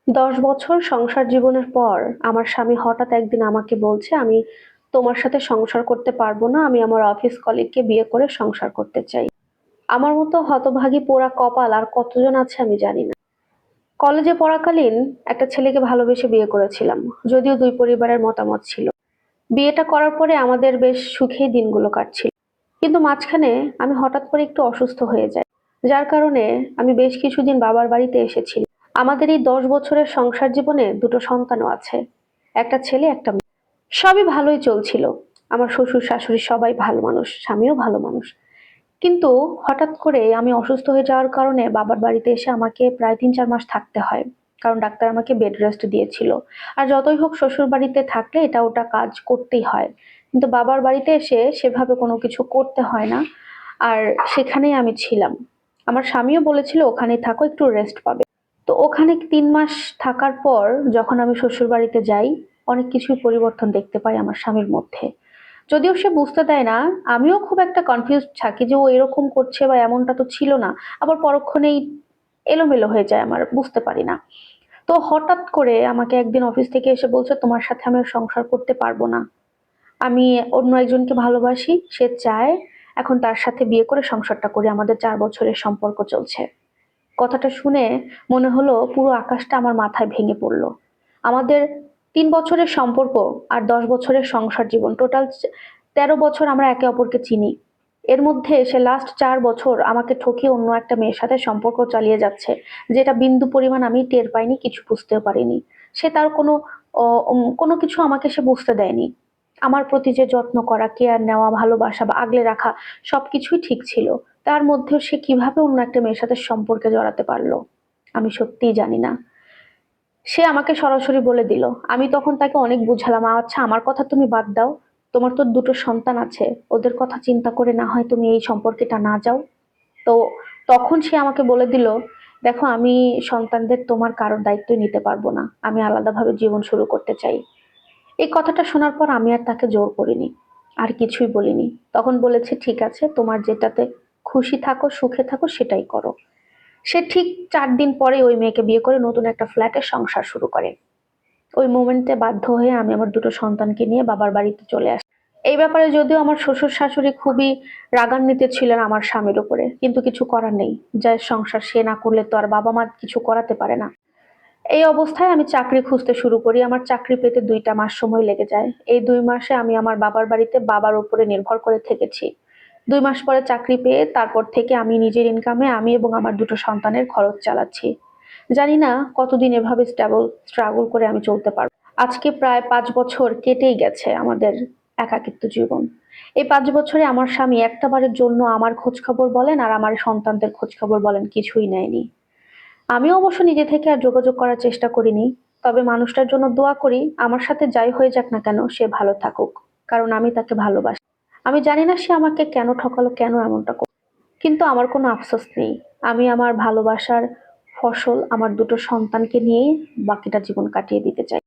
10 বছর সংসার জীবনের পর আমার স্বামী হঠাৎ একদিন আমাকে বলছে, "আমি তোমার সাথে সংসার করতে পারবো না। আমি আমার অফিস কলিগকে বিয়ে করে সংসার করতে চাই।" আমার মতো হতভাগী পোড়া কপাল আর কতজন আছে আমি জানি না। কলেজে পড়াকালীন একটা ছেলেকে ভালোবেসে বিয়ে করেছিলাম। যদিও ২ পরিবারের মতামত ছিল। বিয়েটা করার পরে আমাদের বেশ সুখেই দিনগুলো কাটছিল। কিন্তু মাঝখানে আমি হঠাৎ করে একটু অসুস্থ হয়ে যাই। যার কারণে আমি বেশ কিছুদিন বাবার বাড়িতে এসেছিলাম। আমাদের এই 10 বছরের সংসার জীবনে 2টো সন্তানও আছে। একটা ছেলে, একটা মেয়ে। সবই ভালোই চলছিল। আমার শ্বশুর-শাশুড়ি সবাই ভালো মানুষ, স্বামীও ভালো মানুষ। কিন্তু হঠাৎ করে আমি অসুস্থ হয়ে যাওয়ার কারণে বাবার বাড়িতে এসে আমাকে প্রায় ৩-৪ মাস থাকতে হয়। কারণ ডাক্তার আমাকে বেড রেস্ট দিয়েছিল। আর যতই হোক শ্বশুর বাড়িতে থাকলে এটা ওটা কাজ করতেই হয়। কিন্তু বাবার বাড়িতে এসে সেভাবে কোনো কিছু করতে হয় না। আর সেখানেই আমি ছিলাম। আমার স্বামীও বলেছিল, "ওখানেই থাকো, একটু রেস্ট পাবে।" তো ওখানে ৩ মাস থাকার পর যখন আমি শ্বশুরবাড়িতে যাই, অনেক কিছুই পরিবর্তন দেখতে পাই আমার স্বামীর মধ্যে। যদিও সে বুঝতে দেয় না, আমিও খুব একটা কনফিউজড থাকি যে ও এরকম করছে বা এমনটা তো ছিল না। আবার পরক্ষণেই এলোমেলো হয়ে যায় আমার, বুঝতে পারি না। তো হঠাৎ করে আমাকে একদিন অফিস থেকে এসে বলছে, "তোমার সাথে আমি আর সংসার করতে পারবো না। আমি অন্য একজনকে ভালোবাসি, সে চায় এখন তার সাথে বিয়ে করে সংসারটা করি। আমাদের ৪ বছরের সম্পর্ক চলছে।" কথাটা শুনে মনে হলো পুরো আকাশটা আমার মাথায় ভেঙে পড়ল। আমাদের ৩ বছরের সম্পর্ক আর ১০ বছরের সংসার জীবন। টোটাল ১৩ বছর আমরা একে অপরকে চিনি। এর মধ্যে সে লাস্ট ৪ বছর আমাকে ঠকিয়ে অন্য একটা মেয়ের সাথে সম্পর্ক চালিয়ে যাচ্ছে। যেটা বিন্দু পরিমাণ আমি টের পাইনি, কিছু বুঝতেও পারিনি। সে তার কোনো কিছু আমাকে সে বুঝতে দেয়নি। আমার প্রতি যে যত্ন করা, কেয়ার নেওয়া, ভালোবাসা বা আগলে রাখা সবকিছুই ঠিক ছিল। তার মধ্যেও সে কিভাবে অন্য একটা মেয়ের সাথে সম্পর্কে জড়াতে পারলো, আমি সত্যিই জানি না। সে আমাকে সরাসরি বলে দিল। আমি তখন তাকে অনেক বুঝালাম, "আচ্ছা আমার কথা তুমি বাদ দাও। তোমার তো ২টো সন্তান আছে। ওদের কথা চিন্তা করে না হয় তুমি এই সম্পর্কেটা না যাও।" তো তখন সে আমাকে বলে দিল, "দেখো আমি সন্তানদের তোমার কারোর দায়িত্বই নিতে পারবো না। আমি আলাদাভাবে জীবন শুরু করতে চাই।" এই কথাটা শোনার পর আমি আর তাকে জোর করিনি। আর কিছুই বলিনি। তখন বলেছে, "ঠিক আছে, তোমার যেটাতে খুশি থাকো, সুখে থাকো সেটাই করো।" সে ঠিক ৪ দিন পরে ওই মেয়েকে বিয়ে করে নতুন একটা ফ্ল্যাটে সংসার শুরু করে। ওই মোমেন্টে বাধ্য হয়ে আমি আমার ২টো সন্তানকে নিয়ে বাবার বাড়িতে চলে আসি। এই ব্যাপারে যদিও আমার শ্বশুর-শাশুড়ি খুবই রাগান্বিত ছিলেন আমার স্বামীর উপরে। কিন্তু কিছু করার নেই। যার সংসার সে না করলে তো আর বাবা-মা কিছু করাতে পারে না। এই অবস্থায় আমি চাকরি খুঁজতে শুরু করি। আমার চাকরি পেতে ২ টা মাস সময় লেগে যায়। এই ২ মাসে আমি আমার বাবার বাড়িতে বাবার উপরে নির্ভর করে থেকেছি। ২ মাস পরে চাকরি পেয়ে তারপর থেকে আমি নিজের ইনকামে আমি এবং আমার ২ টো সন্তানের খরচ চালাচ্ছি। জানি না কতদিন এভাবে স্ট্রাগল করে আমি চলতে পারব। আজকে প্রায় ৫ বছর কেটেই গেছে আমাদের একাকিত্ব জীবন। এই ৫ বছরে আমার স্বামী একটাবারের জন্য আমার খোঁজখবর বলেন আর আমার সন্তানদের খোঁজখবর বলেন কিছুই নেয়নি। আমি অবশ্য নিজে থেকে আর যোগাযোগ করার চেষ্টা করিনি। তবে মানুষটার জন্য দোয়া করি, আমার সাথে যাই হয়ে যাক না কেন সে ভালো থাকুক। কারণ আমি তাকে ভালোবাসি। আমি জানি না সে আমাকে কেন ঠকালো, কেন এমনটা করল। কিন্তু আমার কোনো আফসোস নেই। আমি আমার ভালোবাসার ফসল আমার ২ টো সন্তানকে নিয়েই বাকিটা জীবন কাটিয়ে দিতে চাই।